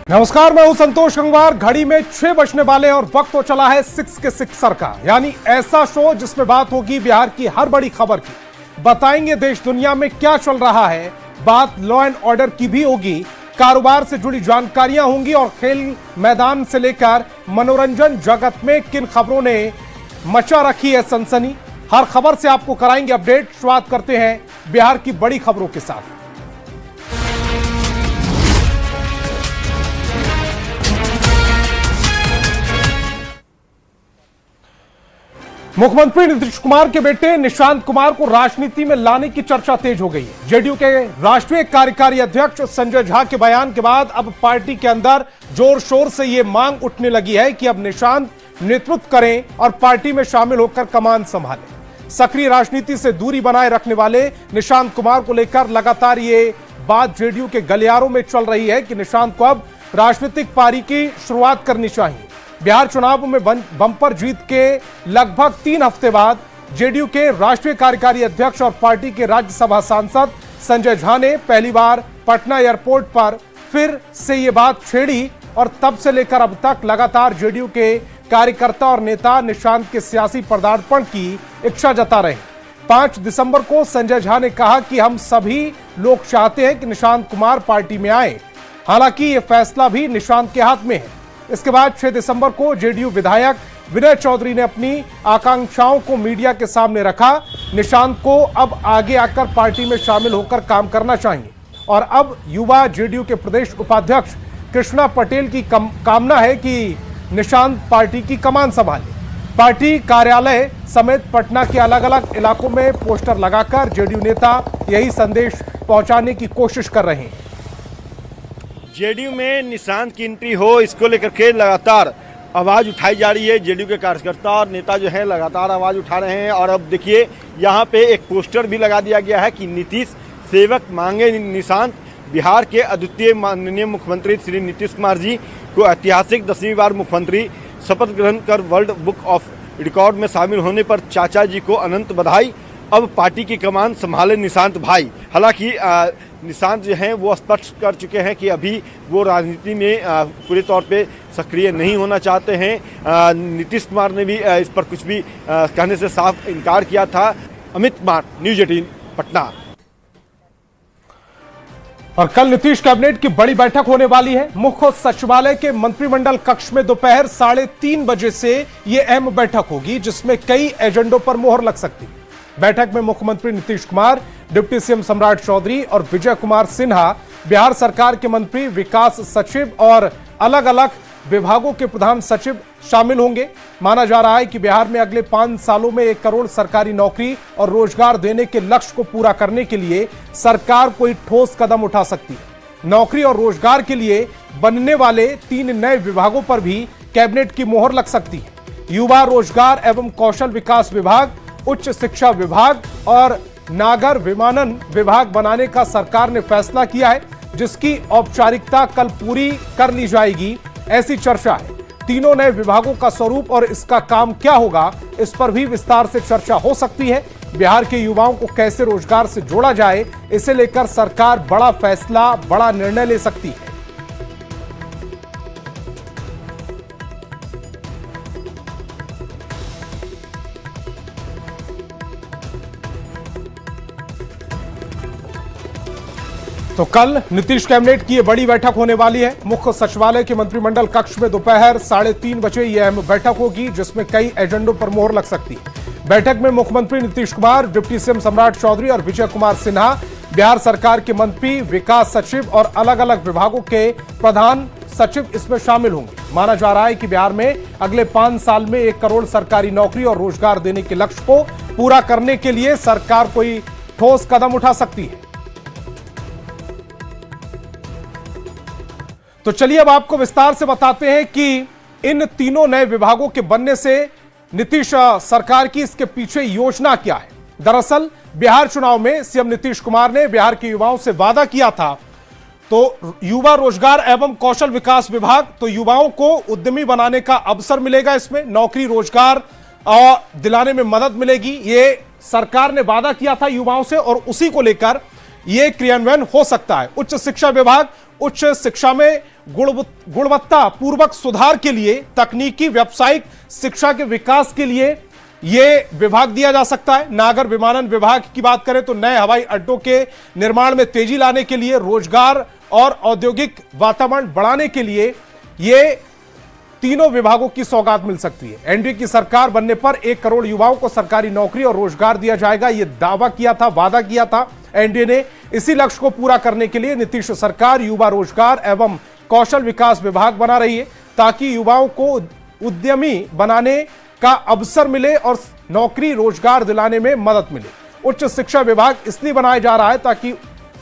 नमस्कार, मैं हूं संतोष गंगवार। घड़ी में 6 बजने वाले और वक्त हो चला है 6 के सिक्सर का, यानी ऐसा शो जिसमें बात होगी बिहार की हर बड़ी खबर की। बताएंगे देश दुनिया में क्या चल रहा है, बात लॉ एंड ऑर्डर की भी होगी, कारोबार से जुड़ी जानकारियां होंगी और खेल मैदान से लेकर मनोरंजन जगत में किन खबरों ने मचा रखी है सनसनी। हर खबर से आपको कराएंगे अपडेट। शुरुआत करते हैं बिहार की बड़ी खबरों के साथ। मुख्यमंत्री नीतीश कुमार के बेटे निशांत कुमार को राजनीति में लाने की चर्चा तेज हो गई है। जेडीयू के राष्ट्रीय कार्यकारी अध्यक्ष संजय झा के बयान के बाद अब पार्टी के अंदर जोर शोर से यह मांग उठने लगी है कि अब निशांत नेतृत्व करें और पार्टी में शामिल होकर कमान संभालें। सक्रिय राजनीति से दूरी बनाए रखने वाले निशांत कुमार को लेकर लगातार ये बात जेडीयू के गलियारों में चल रही है कि निशांत को अब राजनीतिक पारी की शुरुआत करनी चाहिए। बिहार चुनाव में बंपर जीत के लगभग 3 हफ्ते बाद जेडीयू के राष्ट्रीय कार्यकारी अध्यक्ष और पार्टी के राज्यसभा सांसद संजय झा ने पहली बार पटना एयरपोर्ट पर फिर से ये बात छेड़ी और तब से लेकर अब तक लगातार जेडीयू के कार्यकर्ता और नेता निशांत के सियासी पदार्पण की इच्छा जता रहे। 5 दिसंबर को संजय झा ने कहा कि हम सभी लोग चाहते हैं कि निशांत कुमार पार्टी में आए, हालांकि यह फैसला भी निशांत के हाथ में है। इसके बाद 6 दिसंबर को जेडीयू विधायक विनय चौधरी ने अपनी आकांक्षाओं को मीडिया के सामने रखा। निशांत को अब आगे आकर पार्टी में शामिल होकर काम करना चाहिए और अब युवा जेडीयू के प्रदेश उपाध्यक्ष कृष्णा पटेल की कामना है कि निशांत पार्टी की कमान संभाले। पार्टी कार्यालय समेत पटना के अलग अलग इलाकों में पोस्टर लगाकर जेडीयू नेता यही संदेश पहुंचाने की कोशिश कर रहे हैं। जेडीयू में निशांत की एंट्री हो, इसको लेकर के लगातार आवाज़ उठाई जा रही है। जेडीयू के कार्यकर्ता और नेता जो है लगातार आवाज़ उठा रहे हैं और अब देखिए यहाँ पे एक पोस्टर भी लगा दिया गया है कि नीतीश सेवक मांगे निशांत। बिहार के अद्वितीय माननीय मुख्यमंत्री श्री नीतीश कुमार जी को ऐतिहासिक 10वीं बार मुख्यमंत्री शपथ ग्रहण कर वर्ल्ड बुक ऑफ रिकॉर्ड में शामिल होने पर चाचा जी को अनंत बधाई। अब पार्टी की कमान संभाले निशांत भाई। हालांकि निशांत जो हैं वो स्पष्ट कर चुके हैं कि अभी वो राजनीति में पूरे तौर पे सक्रिय नहीं होना चाहते हैं। नीतीश कुमार ने भी इस पर कुछ भी कहने से साफ इनकार किया था। अमित कुमार, न्यूज़ 18 पटना। और कल नीतीश कैबिनेट की बड़ी बैठक होने वाली है। मुख्य सचिवालय के मंत्रिमंडल कक्ष में दोपहर 3:30 बजे से यह अहम बैठक होगी जिसमें कई एजेंडों पर मोहर लग सकती है। बैठक में मुख्यमंत्री नीतीश कुमार, डिप्टी सीएम सम्राट चौधरी और विजय कुमार सिन्हा, बिहार सरकार के मंत्री, विकास सचिव और अलग अलग विभागों के प्रधान सचिव शामिल होंगे। माना जा रहा है कि बिहार में अगले 5 सालों में 1 करोड़ सरकारी नौकरी और रोजगार देने के लक्ष्य को पूरा करने के लिए सरकार कोई ठोस कदम उठा सकती है। नौकरी और रोजगार के लिए बनने वाले 3 नए विभागों पर भी कैबिनेट की मोहर लग सकती है। युवा रोजगार एवं कौशल विकास विभाग, उच्च शिक्षा विभाग और नागर विमानन विभाग बनाने का सरकार ने फैसला किया है, जिसकी औपचारिकता कल पूरी कर ली जाएगी, ऐसी चर्चा है। तीनों नए विभागों का स्वरूप और इसका काम क्या होगा, इस पर भी विस्तार से चर्चा हो सकती है। बिहार के युवाओं को कैसे रोजगार से जोड़ा जाए, इसे लेकर सरकार बड़ा फैसला, बड़ा निर्णय ले सकती है। तो कल नीतीश कैबिनेट की यह बड़ी बैठक होने वाली है। मुख्य सचिवालय के मंत्रिमंडल कक्ष में दोपहर 3:30 बजे यह अहम बैठक होगी जिसमें कई एजेंडों पर मोहर लग सकती है। बैठक में मुख्यमंत्री नीतीश कुमार, डिप्टी सीएम सम्राट चौधरी और विजय कुमार सिन्हा, बिहार सरकार के मंत्री, विकास सचिव और अलग अलग विभागों के प्रधान सचिव इसमें शामिल होंगे। माना जा रहा है कि बिहार में अगले 5 साल में 1 करोड़ सरकारी नौकरी और रोजगार देने के लक्ष्य को पूरा करने के लिए सरकार कोई ठोस कदम उठा सकती है। तो चलिए अब आपको विस्तार से बताते हैं कि इन तीनों नए विभागों के बनने से नीतीश सरकार की इसके पीछे योजना क्या है। दरअसल बिहार चुनाव में सीएम नीतीश कुमार ने बिहार के युवाओं से वादा किया था, तो युवा रोजगार एवं कौशल विकास विभाग, तो युवाओं को उद्यमी बनाने का अवसर मिलेगा, इसमें नौकरी रोजगार दिलाने में मदद मिलेगी। ये सरकार ने वादा किया था युवाओं से और उसी को लेकर यह क्रियान्वयन हो सकता है। उच्च शिक्षा विभाग उच्च शिक्षा में गुणवत्ता पूर्वक सुधार के लिए, तकनीकी व्यावसायिक शिक्षा के विकास के लिए यह विभाग दिया जा सकता है। नागर विमानन विभाग की बात करें तो नए हवाई अड्डों के निर्माण में तेजी लाने के लिए, रोजगार और औद्योगिक वातावरण बढ़ाने के लिए यह तीनों विभागों की सौगात मिल सकती है। एनडीए की सरकार बनने पर 1 करोड़ युवाओं को सरकारी नौकरी और रोजगार दिया जाएगा, यह दावा किया था, वादा किया था एनडीए ने। इसी लक्ष्य को पूरा करने के लिए नीतीश सरकार युवा रोजगार एवं कौशल विकास विभाग बना रही है, ताकि युवाओं को उद्यमी बनाने का अवसर मिले और नौकरी रोजगार दिलाने में मदद मिले। उच्च शिक्षा विभाग इसलिए बनाया जा रहा है ताकि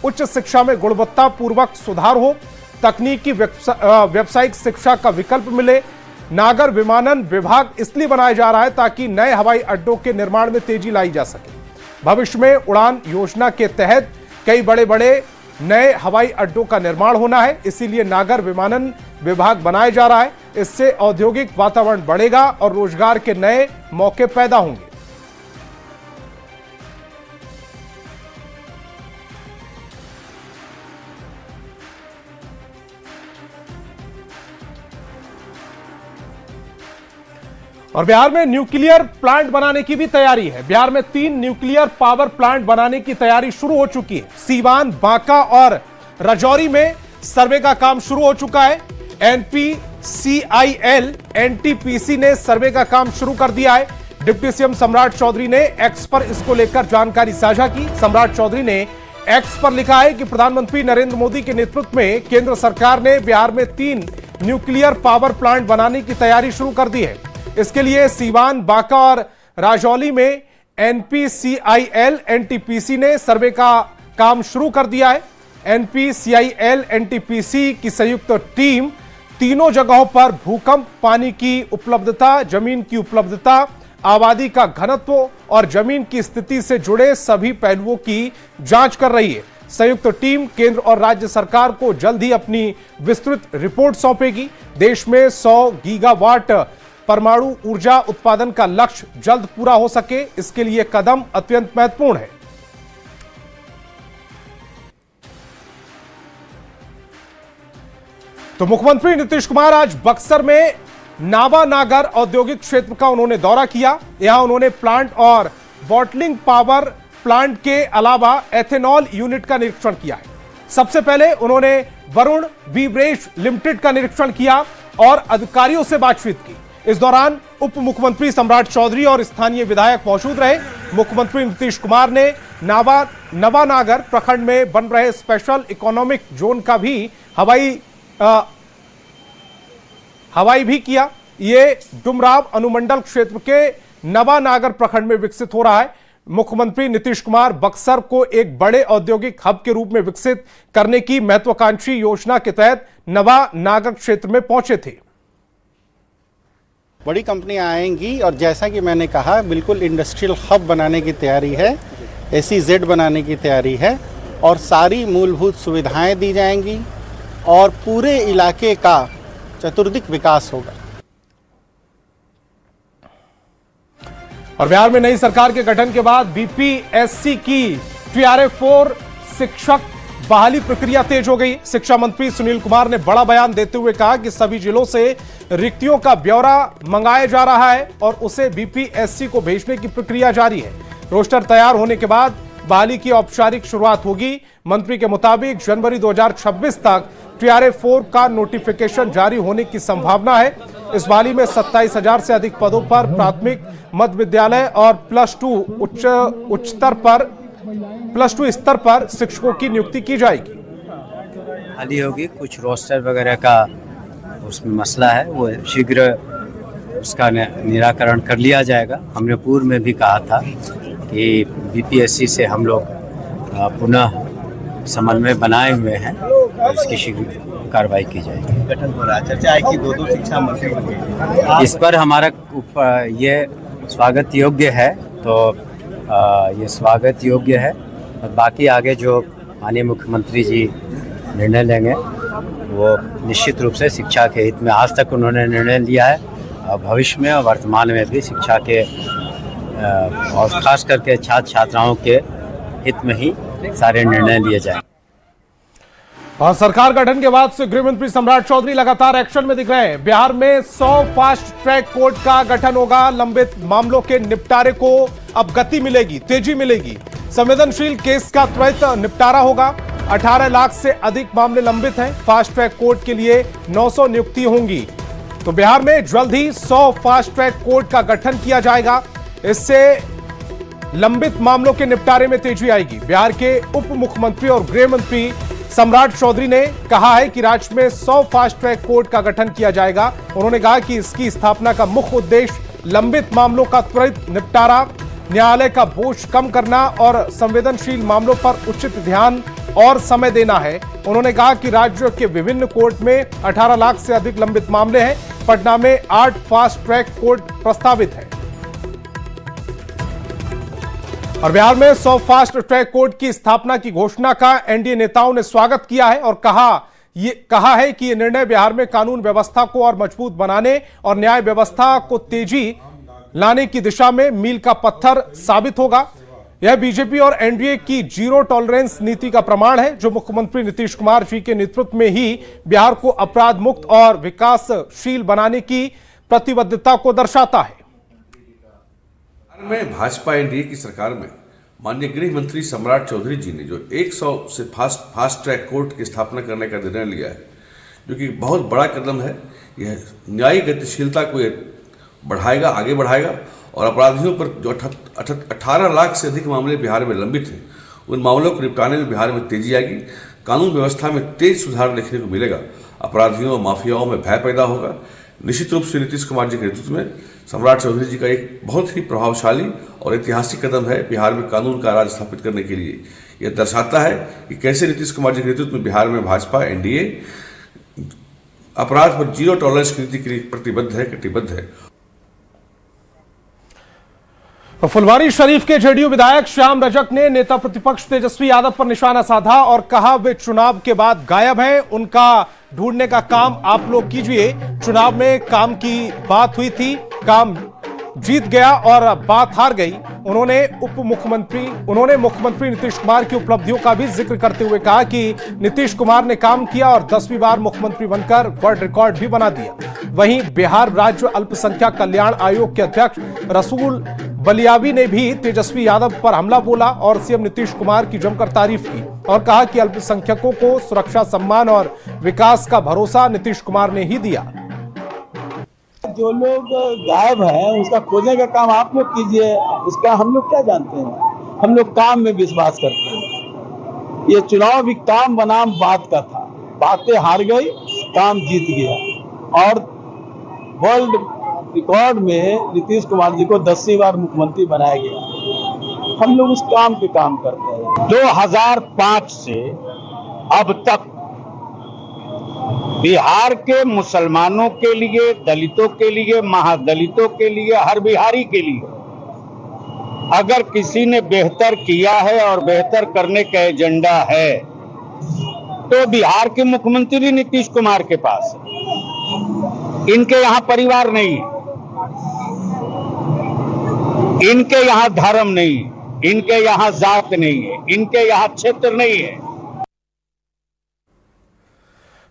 उच्च शिक्षा में गुणवत्ता पूर्वक सुधार हो, तकनीकी व्यावसायिक शिक्षा का विकल्प मिले। नागर विमानन विभाग इसलिए बनाया जा रहा है ताकि नए हवाई अड्डों के निर्माण में तेजी लाई जा सके। भविष्य में उड़ान योजना के तहत कई बड़े बड़े नए हवाई अड्डों का निर्माण होना है, इसीलिए नागर विमानन विभाग बनाया जा रहा है। इससे औद्योगिक वातावरण बढ़ेगा और रोजगार के नए मौके पैदा होंगे। और बिहार में न्यूक्लियर प्लांट बनाने की भी तैयारी है। बिहार में 3 न्यूक्लियर पावर प्लांट बनाने की तैयारी शुरू हो चुकी है। सीवान, बांका और राजौरी में सर्वे का काम शुरू हो चुका है। एनपीसीआईएल, एनटीपीसी ने सर्वे का काम शुरू कर दिया है। डिप्टी सीएम सम्राट चौधरी ने एक्स पर इसको लेकर जानकारी साझा की। सम्राट चौधरी ने एक्स पर लिखा है कि प्रधानमंत्री नरेंद्र मोदी के नेतृत्व में केंद्र सरकार ने बिहार में 3 न्यूक्लियर पावर प्लांट बनाने की तैयारी शुरू कर दी है। इसके लिए सीवान, बांका और राजौली में एनपीसीआईएल, एनटीपीसी ने सर्वे का काम शुरू कर दिया है। एनपीसीआईएल, एनटीपीसी की संयुक्त टीम तीनों जगहों पर भूकंप, पानी की उपलब्धता, जमीन की उपलब्धता, आबादी का घनत्व और जमीन की स्थिति से जुड़े सभी पहलुओं की जांच कर रही है। संयुक्त टीम केंद्र और राज्य सरकार को जल्द ही अपनी विस्तृत रिपोर्ट सौंपेगी। देश में 100 गीगावाट परमाणु ऊर्जा उत्पादन का लक्ष्य जल्द पूरा हो सके, इसके लिए कदम अत्यंत महत्वपूर्ण है। तो मुख्यमंत्री नीतीश कुमार आज बक्सर में नावा नागर औद्योगिक क्षेत्र का उन्होंने दौरा किया। यहां उन्होंने प्लांट और बॉटलिंग पावर प्लांट के अलावा एथेनॉल यूनिट का निरीक्षण किया है। सबसे पहले उन्होंने वरुण बीवरेज लिमिटेड का निरीक्षण किया और अधिकारियों से बातचीत की। इस दौरान उप मुख्यमंत्री सम्राट चौधरी और स्थानीय विधायक मौजूद रहे। मुख्यमंत्री नीतीश कुमार ने नवानागर प्रखंड में बन रहे स्पेशल इकोनॉमिक जोन का भी हवाई भी किया। ये डुमराव अनुमंडल क्षेत्र के नवानागर प्रखंड में विकसित हो रहा है। मुख्यमंत्री नीतीश कुमार बक्सर को एक बड़े औद्योगिक हब के रूप में विकसित करने की महत्वाकांक्षी योजना के तहत नवानागर क्षेत्र में पहुंचे थे। बड़ी कंपनियां आएंगी और जैसा कि मैंने कहा बिल्कुल इंडस्ट्रियल हब बनाने की तैयारी है, SEZ बनाने की तैयारी है और सारी मूलभूत सुविधाएं दी जाएंगी और पूरे इलाके का चतुर्दिक विकास होगा। और बिहार में नई सरकार के गठन के बाद BPSC की TRA-4 शिक्षक बहाली प्रक्रिया तेज हो गई। शिक्षा मंत्री सुनील कुमार ने बड़ा बयान देते हुए कहा कि सभी जिलों से रिक्तियों का ब्यौरा मंगाया जा रहा है और उसे BPSC को भेजने की प्रक्रिया जारी है। रोस्टर तैयार होने के बाद बहाली की औपचारिक शुरुआत होगी। मंत्री के मुताबिक जनवरी 2026 तक TRA-4 का नोटिफिकेशन जारी होने की संभावना है। इस बहाली में 27,000 से अधिक पदों पर प्राथमिक, मध्य विद्यालय और प्लस टू स्तर पर शिक्षकों की नियुक्ति की जाएगी। हाली होगी, कुछ रोस्टर वगैरह का उसमें मसला है, वो शीघ्र उसका निराकरण कर लिया जाएगा। हमने पूर्व में भी कहा था कि BPSC से हम लोग पुनः समन्वय बनाए हुए हैं, इसकी शीघ्र कार्रवाई की जाएगी। गठन हो रहा है, चर्चा है कि 2 सीक्षा मंत्री इस पर हमारा ये स्वागत योग्य है, तो ये स्वागत योग्य है। और बाकी आगे जो माननीय मुख्यमंत्री जी निर्णय लेंगे वो निश्चित रूप से शिक्षा के हित में, आज तक उन्होंने निर्णय लिया है और भविष्य में और वर्तमान में भी शिक्षा के और खास करके छात्र छात्राओं के हित में ही सारे निर्णय लिए जाए। और सरकार गठन के बाद से गृह मंत्री सम्राट चौधरी लगातार एक्शन में दिख रहे हैं। बिहार में 100 फास्ट ट्रैक कोर्ट का गठन होगा। लंबित मामलों के निपटारे को अब गति मिलेगी, तेजी मिलेगी। संवेदनशील केस का त्वरित निपटारा होगा। 18 लाख से अधिक मामले लंबित हैं। फास्ट ट्रैक कोर्ट के लिए 900 नियुक्ति होंगी। तो बिहार में जल्द ही 100 फास्ट ट्रैक कोर्ट का गठन किया जाएगा। इससे लंबित मामलों के निपटारे में तेजी आएगी। बिहार के उप मुख्यमंत्री और गृह मंत्री सम्राट चौधरी ने कहा है कि राज्य में 100 फास्ट ट्रैक कोर्ट का गठन किया जाएगा। उन्होंने कहा कि इसकी स्थापना का मुख्य उद्देश्य लंबित मामलों का त्वरित निपटारा, न्यायालय का बोझ कम करना और संवेदनशील मामलों पर उचित ध्यान और समय देना है। उन्होंने कहा कि राज्य के विभिन्न कोर्ट में 18 लाख से अधिक लंबित मामले हैं। पटना में 8 फास्ट ट्रैक कोर्ट प्रस्तावित है और बिहार में 100 फास्ट ट्रैक कोर्ट की स्थापना की घोषणा का एनडीए नेताओं ने स्वागत किया है और कहा है कि यह निर्णय बिहार में कानून व्यवस्था को और मजबूत बनाने और न्याय व्यवस्था को तेजी लाने की दिशा में मील का पत्थर साबित होगा। यह बीजेपी और एनडीए की जीरो टॉलरेंस नीति का प्रमाण है, जो मुख्यमंत्री नीतीश कुमार जी के नेतृत्व में ही बिहार को अपराध मुक्त और विकासशील बनाने की प्रतिबद्धता को दर्शाता है। में भाजपा एनडीए की सरकार में माननीय गृह मंत्री सम्राट चौधरी जी ने जो 100 से फास्ट ट्रैक कोर्ट की स्थापना करने का निर्णय लिया है, जो कि बहुत बड़ा कदम है। यह न्यायिक गतिशीलता को बढ़ाएगा, आगे बढ़ाएगा और अपराधियों पर जो 18 लाख से अधिक मामले बिहार में लंबित हैं, उन मामलों को निपटाने में बिहार में तेजी आएगी। कानून व्यवस्था में तेज सुधार देखने को मिलेगा। अपराधियों और माफियाओं में भय पैदा होगा। निश्चित रूप से नीतीश कुमार जी के नेतृत्व में सम्राट चौधरी जी का एक बहुत ही प्रभावशाली और ऐतिहासिक कदम है बिहार में कानून का राज स्थापित करने के लिए। यह दर्शाता है कि कैसे नीतीश कुमार जी के नेतृत्व में बिहार में भाजपा एनडीए अपराध पर जीरो टॉलरेंस नीति के लिए कटिबद्ध है। फुलवारी शरीफ के जेडीयू विधायक श्याम रजक ने नेता प्रतिपक्ष तेजस्वी यादव पर निशाना साधा और कहा वे चुनाव के बाद गायब हैं, उनका ढूंढने का काम आप लोग कीजिए। चुनाव में काम की बात हुई थी, काम जीत गया और बात हार गई। उन्होंने मुख्यमंत्री नीतीश कुमार की उपलब्धियों का भी जिक्र करते हुए कहा कि नीतीश कुमार ने काम किया और 10वीं बार मुख्यमंत्री बनकर वर्ल्ड रिकॉर्ड भी बना दिया। वहीं बिहार राज्य अल्पसंख्यक कल्याण आयोग के अध्यक्ष रसूल बलियावी ने भी तेजस्वी यादव पर हमला बोला और सीएम नीतीश कुमार की जमकर तारीफ की और कहा कि अल्पसंख्यकों को सुरक्षा, सम्मान और विकास का भरोसा नीतीश कुमार ने ही दिया। जो लोग गायब हैं उसका खोजने का काम आप लोग कीजिए, उसका हम लोग क्या जानते हैं। हम लोग काम में विश्वास करते हैं। ये चुनाव भी काम बनाम बात का था, बातें हार गई, काम जीत गया और वर्ल्ड रिकॉर्ड में नीतीश कुमार जी को 10वीं बार मुख्यमंत्री बनाया गया। हम लोग उस काम पे काम करते हैं। 2005 से अब तक बिहार के मुसलमानों के लिए, दलितों के लिए, महादलितों के लिए, हर बिहारी के लिए अगर किसी ने बेहतर किया है और बेहतर करने का एजेंडा है तो बिहार के मुख्यमंत्री नीतीश कुमार के पास है। इनके यहाँ परिवार नहीं, इनके यहाँ धर्म नहीं, इनके यहाँ जात नहीं है, इनके यहाँ क्षेत्र नहीं है।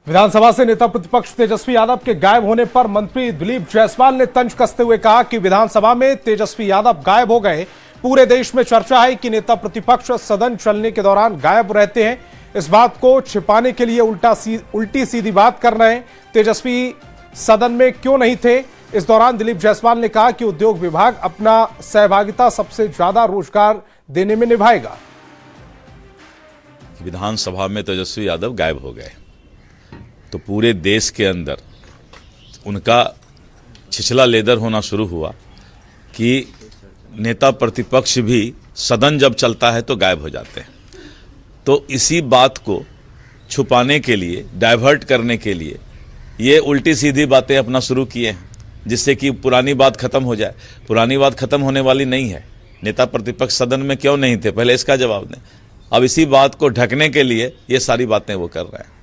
विधानसभा से नेता प्रतिपक्ष तेजस्वी यादव के गायब होने पर मंत्री दिलीप जायसवाल ने तंज कसते हुए कहा कि विधानसभा में तेजस्वी यादव गायब हो गए। पूरे देश में चर्चा है कि नेता प्रतिपक्ष सदन चलने के दौरान गायब रहते हैं। इस बात को छिपाने के लिए उल्टी सीधी बात कर रहे हैं। तेजस्वी सदन में क्यों नहीं थे? इस दौरान दिलीप जायसवाल ने कहा कि उद्योग विभाग अपना सहभागिता सबसे ज्यादा रोजगार देने में निभाएगा। विधानसभा में तेजस्वी यादव गायब हो गए तो पूरे देश के अंदर उनका छिछला लेदर होना शुरू हुआ कि नेता प्रतिपक्ष भी सदन जब चलता है तो गायब हो जाते हैं। तो इसी बात को छुपाने के लिए, डाइवर्ट करने के लिए ये उल्टी सीधी बातें अपना शुरू किए हैं, जिससे कि पुरानी बात खत्म हो जाए। पुरानी बात खत्म होने वाली नहीं है। नेता प्रतिपक्ष सदन में क्यों नहीं थे, पहले इसका जवाब दें। अब इसी बात को ढकने के लिए ये सारी बातें वो कर रहे हैं।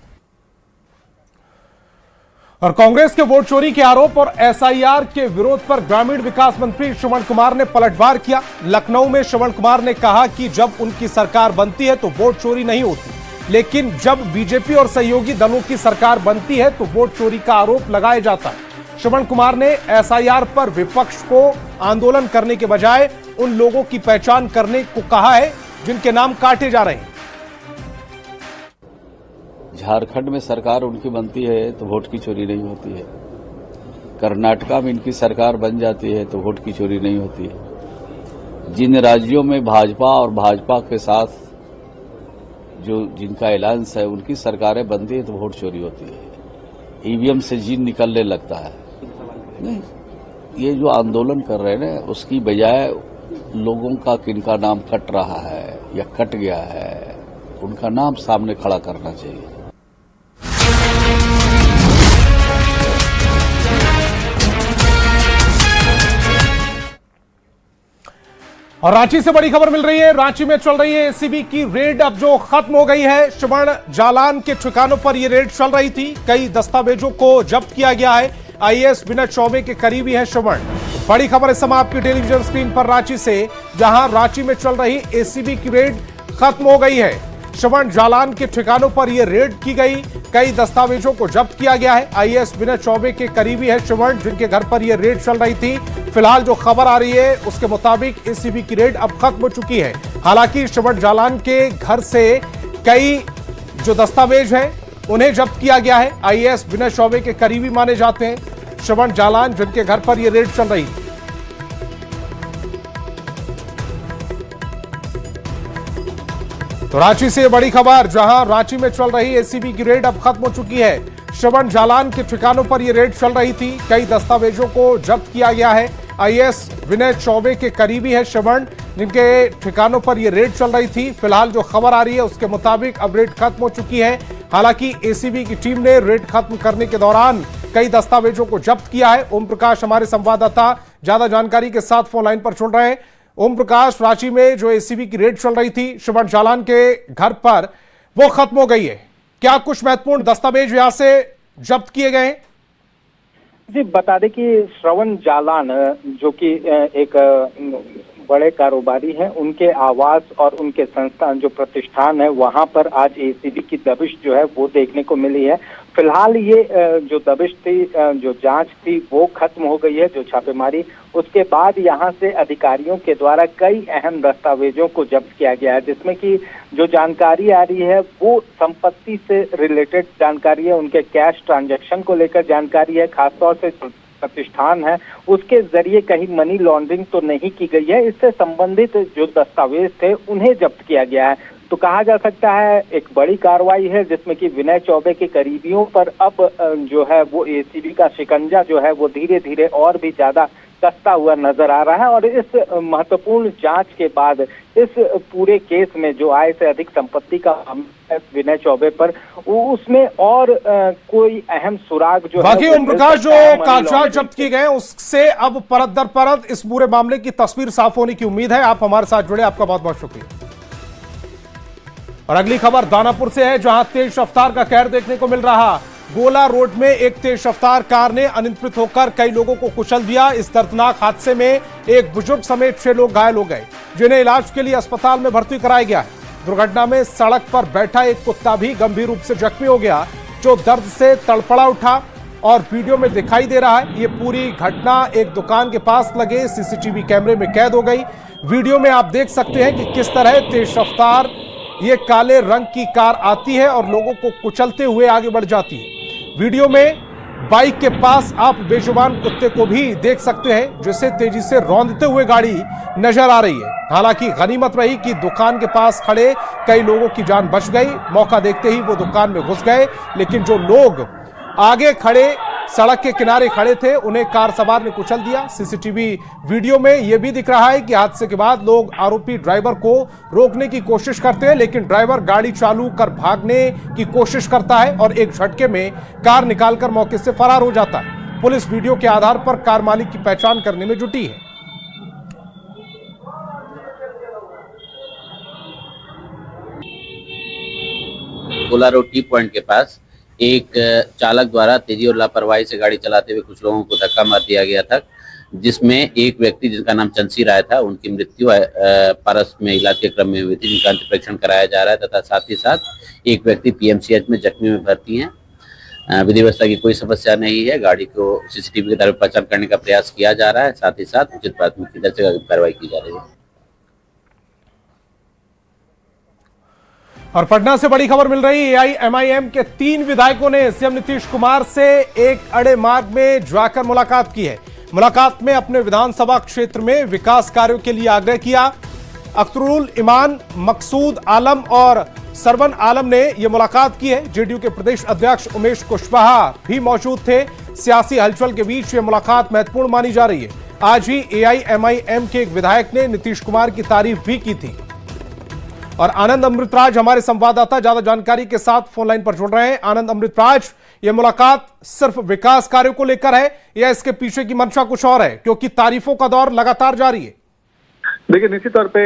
और कांग्रेस के वोट चोरी के आरोप और एसआईआर के विरोध पर ग्रामीण विकास मंत्री श्रवण कुमार ने पलटवार किया। लखनऊ में श्रवण कुमार ने कहा कि जब उनकी सरकार बनती है तो वोट चोरी नहीं होती। लेकिन जब बीजेपी और सहयोगी दलों की सरकार बनती है तो वोट चोरी का आरोप लगाया जाता है। श्रवण कुमार ने एसआईआर पर विपक्ष को आंदोलन करने के बजाय उन लोगों की पहचान करने को कहा है जिनके नाम काटे जा रहे हैं। झारखंड में सरकार उनकी बनती है तो वोट की चोरी नहीं होती है। कर्नाटका में इनकी सरकार बन जाती है तो वोट की चोरी नहीं होती है। जिन राज्यों में भाजपा और भाजपा के साथ जो जिनका एलायंस है उनकी सरकारें बनती है तो वोट चोरी होती है। ईवीएम से जीन निकलने लगता है। नहीं, ये जो आंदोलन कर रहे हैं ना, उसकी बजाय लोगों का किनका नाम कट रहा है या कट गया है, उनका नाम सामने खड़ा करना चाहिए। और रांची से बड़ी खबर मिल रही है। रांची में चल रही है एसीबी की रेड, अब जो खत्म हो गई है। श्रवण जालान के ठिकानों पर यह रेड चल रही थी। कई दस्तावेजों को जब्त किया गया है। आईएएस विनय चौबे के करीबी है श्रवण। बड़ी खबर इस समय आपकी टेलीविजन स्क्रीन पर रांची से, जहां रांची में चल रही एसीबी की रेड खत्म हो गई है। श्रवण जालान के ठिकानों पर यह रेड की गई। कई दस्तावेजों को जब्त किया गया है। आईएएस विनय चौबे के करीबी है श्रवण, जिनके घर पर यह रेड चल रही थी। फिलहाल जो खबर आ रही है उसके मुताबिक एसीबी की रेड अब खत्म हो चुकी है। हालांकि श्रवण जालान के घर से कई जो दस्तावेज हैं उन्हें जब्त किया गया है। आईएएस विनय चौबे के करीबी माने जाते हैं श्रवण जालान, जिनके घर पर यह रेड चल रही है। तो रांची से बड़ी खबर, जहां रांची में चल रही एसीबी की रेड अब खत्म हो चुकी है। श्रवण जालान के ठिकानों पर यह रेड चल रही थी। कई दस्तावेजों को जब्त किया गया है। आईएएस विनय चौबे के करीबी है श्रवण, जिनके ठिकानों पर यह रेड चल रही थी। फिलहाल जो खबर आ रही है उसके मुताबिक अब रेड खत्म हो चुकी है। हालांकि एसीबी की टीम ने रेड खत्म करने के दौरान कई दस्तावेजों को जब्त किया है। ओम प्रकाश हमारे संवाददाता ज्यादा जानकारी के साथ फोन लाइन पर जुड़ रहे हैं। ओम प्रकाश, रांची में जो एसीबी की रेड चल रही थी श्रवण जालान के घर पर, वो खत्म हो गई है। क्या कुछ महत्वपूर्ण दस्तावेज यहां से जब्त किए गए? जी बता दें कि श्रवण जालान जो कि एक बड़े कारोबारी हैं, उनके आवास और उनके संस्थान जो प्रतिष्ठान है वहां पर आज एसीबी की दबिश जो है वो देखने को मिली है। फिलहाल ये जो दबिश थी, जो जांच थी वो खत्म हो गई है, जो छापेमारी। उसके बाद यहां से अधिकारियों के द्वारा कई अहम दस्तावेजों को जब्त किया गया है, जिसमें कि जो जानकारी आ रही है वो संपत्ति से रिलेटेड जानकारी है, उनके कैश ट्रांजैक्शन को लेकर जानकारी है, खासतौर से प्रतिष्ठान है उसके जरिए कहीं मनी लॉन्ड्रिंग तो नहीं की गई है। इससे संबंधित जो दस्तावेज थे उन्हें जब्त किया गया है। तो कहा जा सकता है एक बड़ी कार्रवाई है, जिसमें कि विनय चौबे के करीबियों पर अब जो है वो एसीबी का शिकंजा जो है वो धीरे धीरे और भी ज्यादा कसता हुआ नजर आ रहा है। और इस महत्वपूर्ण जांच के बाद इस पूरे केस में जो आय से अधिक संपत्ति का विनय चौबे पर, उसमें और कोई अहम सुराग जो बाकी ओम प्रकाश, जो कागजात जब्त किए गए उससे अब परत दर परत इस पूरे मामले की तस्वीर साफ होने की उम्मीद है। आप हमारे साथ जुड़े, आपका बहुत बहुत शुक्रिया। और अगली खबर दानापुर से है, जहां तेज रफ्तार का कहर देखने को मिल रहा। गोला रोड में एक तेज रफ्तार कार ने अनियंत्रित होकर कई लोगों को कुचल दिया। इस दर्दनाक हादसे में एक बुजुर्ग समेत 6 लोग घायल हो गए, जिन्हें इलाज के लिए अस्पताल में भर्ती कराया गया है। दुर्घटना में सड़क पर बैठा एक कुत्ता भी गंभीर रूप से जख्मी हो गया, जो दर्द से तड़पड़ा उठा और वीडियो में दिखाई दे रहा है। ये पूरी घटना एक दुकान के पास लगे सीसीटीवी कैमरे में कैद हो गई। वीडियो में आप देख सकते हैं कि किस तरह तेज रफ्तार ये काले रंग की कार आती है और लोगों को कुचलते हुए आगे बढ़ जाती है। वीडियो में बाइक के पास आप बेजुबान कुत्ते को भी देख सकते हैं, जिसे तेजी से रौंदते हुए गाड़ी नजर आ रही है। हालांकि गनीमत रही कि दुकान के पास खड़े कई लोगों की जान बच गई। मौका देखते ही वो दुकान में घुस गए, लेकिन जो लोग आगे खड़े सड़क के किनारे खड़े थे उन्हें कार सवार ने कुचल दिया। सीसीटीवी वीडियो में यह भी दिख रहा है कि हादसे के बाद लोग आरोपी ड्राइवर को रोकने की कोशिश करते हैं, लेकिन ड्राइवर गाड़ी चालू कर भागने की कोशिश करता है और एक झटके में कार निकालकर मौके से फरार हो जाता है। पुलिस वीडियो के आधार पर कार मालिक की पहचान करने में जुटी है। गोला रोड टी पॉइंट के पास एक चालक द्वारा तेजी और लापरवाही से गाड़ी चलाते हुए कुछ लोगों को धक्का मार दिया गया था। जिसमें एक व्यक्ति जिनका नाम चंसी राय था, उनकी मृत्यु पारस में इलाज के क्रम में हुई थी, जिनका अंत परीक्षण कराया जा रहा है, तथा साथ ही साथ एक व्यक्ति पीएमसीएच में जख्मी में भर्ती हैं। विधि व्यवस्था की कोई समस्या नहीं है। गाड़ी को सीसीटीवी के द्वारा पहचान करने का प्रयास किया जा रहा है, साथ ही साथ उचित प्राथमिकी दर्ज कर कार्रवाई की जा रही है। और पटना से बड़ी खबर मिल रही है, एआईएमआईएम के 3 विधायकों ने सीएम नीतीश कुमार से एक अड़े मार्ग में जाकर मुलाकात की है। मुलाकात में अपने विधानसभा क्षेत्र में विकास कार्यों के लिए आग्रह किया। अख्तरुल इमान, मकसूद आलम और सरवन आलम ने यह मुलाकात की है। जेडीयू के प्रदेश अध्यक्ष उमेश कुशवाहा भी मौजूद थे। सियासी हलचल के बीच यह मुलाकात महत्वपूर्ण मानी जा रही है। आज ही एआईएमआईएम के एक विधायक ने नीतीश कुमार की तारीफ भी की थी। और आनंद अमृतराज हमारे संवाददाता ज्यादा जानकारी के साथ फोन लाइन पर जुड़ रहे हैं। आनंद अमृतराज, यह मुलाकात सिर्फ विकास कार्यों को लेकर है या इसके पीछे की मंशा कुछ और है, क्योंकि तारीफों का दौर लगातार जारी है? देखिए, निश्चित तौर पे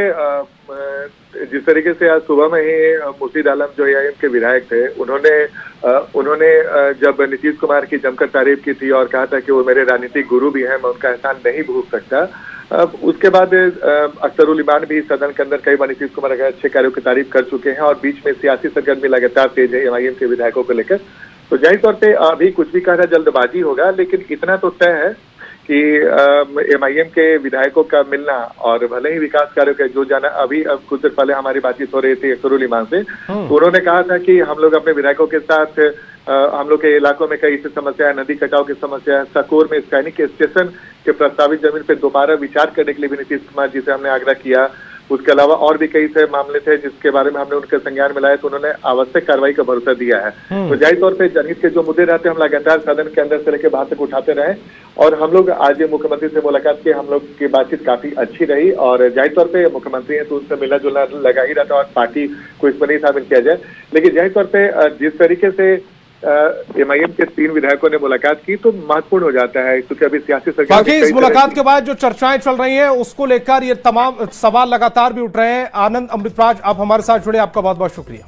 जिस तरीके से आज सुबह में ही मुर्शीद आलम जो एआईएम के विधायक थे, उन्होंने जब नीतीश कुमार की जमकर तारीफ की थी और कहा था कि वो मेरे राजनीतिक गुरु भी हैं, मैं उनका एहसान नहीं भूल सकता। उसके बाद अख्तरुल इमान भी सदन के अंदर कई बार नीतीश कुमार के अच्छे कार्यों की तारीफ कर चुके हैं और बीच में सियासी सरगर्मी लगातार तेज है एमआईएम के विधायकों को लेकर। तो जाहिर तौर पे अभी कुछ भी कहना जल्दबाजी होगा, लेकिन इतना तो तय है कि एमआईएम के विधायकों का मिलना और भले ही विकास कार्यों के जो जाना, अभी अब कुछ देर पहले हमारी बातचीत हो रही थी अख्तरुल इमान से, तो उन्होंने कहा था कि हम लोग अपने विधायकों के साथ हम लोग के इलाकों में कई समस्या है, नदी कटाव की समस्या है, सकोर में सैनिक स्टेशन के प्रस्तावित जमीन पर दोबारा विचार करने के लिए भी नीतीश कुमार जी से हमने आग्रह किया। उसके अलावा और भी कई से मामले थे जिसके बारे में हमने उनके संज्ञान में लाया, तो उन्होंने आवश्यक कार्रवाई का भरोसा दिया है। तो जाहिर तौर पे जनहित के जो मुद्दे रहते हैं, हम लगातार सदन के अंदर से लेकर बाहर तक उठाते रहे और हम लोग आज मुख्यमंत्री से मुलाकात की, हम लोग की बातचीत काफी अच्छी रही और जाहिर तौर पे मुख्यमंत्री हैं तो उनसे मिलना जुलना लगा ही रहता है और पार्टी को इसमें नहीं शामिल किया जाए। लेकिन जाहिर तौर पे जिस तरीके से एमआईएम के 3 विधायकों ने मुलाकात की तो महत्वपूर्ण हो जाता है, क्योंकि अभी सियासी सरकार बाकी इस मुलाकात के बाद जो चर्चाएं चल रही हैं उसको लेकर ये तमाम सवाल लगातार भी उठ रहे हैं। आनंद अमृतराज, आप हमारे साथ जुड़े, आपका बहुत बहुत शुक्रिया।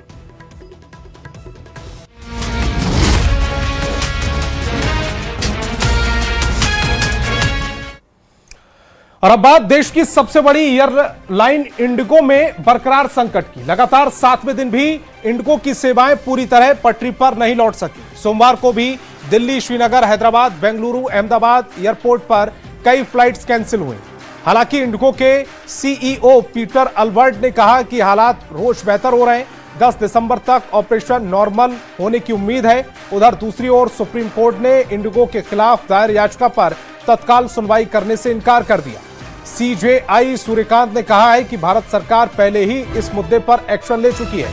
और अब बात देश की सबसे बड़ी एयरलाइन इंडिगो में बरकरार संकट की। लगातार 7वें दिन भी इंडिगो की सेवाएं पूरी तरह पटरी पर नहीं लौट सकी। सोमवार को भी दिल्ली, श्रीनगर, हैदराबाद, बेंगलुरु, अहमदाबाद एयरपोर्ट पर कई फ्लाइट्स कैंसिल हुई। हालांकि इंडिगो के सीईओ पीटर अल्बर्ट ने कहा कि हालात रोज बेहतर हो रहे हैं। 10 दिसंबर तक ऑपरेशन नॉर्मल होने की उम्मीद है। उधर दूसरी ओर सुप्रीम कोर्ट ने इंडिगो के खिलाफ दायर याचिका पर तत्काल सुनवाई करने से इनकार कर दिया। सीजेआई सूर्यकांत ने कहा है कि भारत सरकार पहले ही इस मुद्दे पर एक्शन ले चुकी है।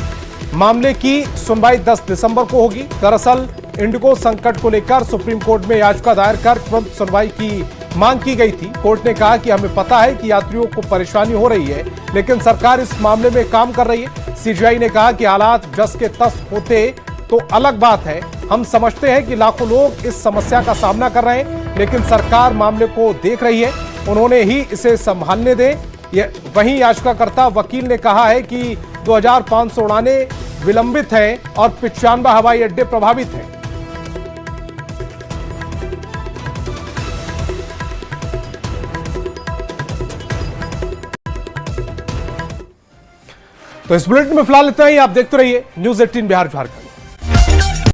मामले की सुनवाई 10 दिसंबर को होगी। दरअसल इंडिगो संकट को लेकर सुप्रीम कोर्ट में याचिका दायर कर तुरंत सुनवाई की मांग की गई थी। कोर्ट ने कहा कि हमें पता है कि यात्रियों को परेशानी हो रही है, लेकिन सरकार इस मामले में काम कर रही है। सीजेआई ने कहा कि हालात जस के तस होते तो अलग बात है। हम समझते हैं कि लाखों लोग इस समस्या का सामना कर रहे हैं, लेकिन सरकार मामले को देख रही है, उन्होंने ही इसे संभालने दें। वहीं याचिकाकर्ता वकील ने कहा है कि 2500 उड़ानें विलंबित हैं और 95 हवाई अड्डे प्रभावित हैं। तो इस बुलेटिन में फिलहाल इतना ही। आप देखते रहिए न्यूज़ 18 बिहार झारखंड।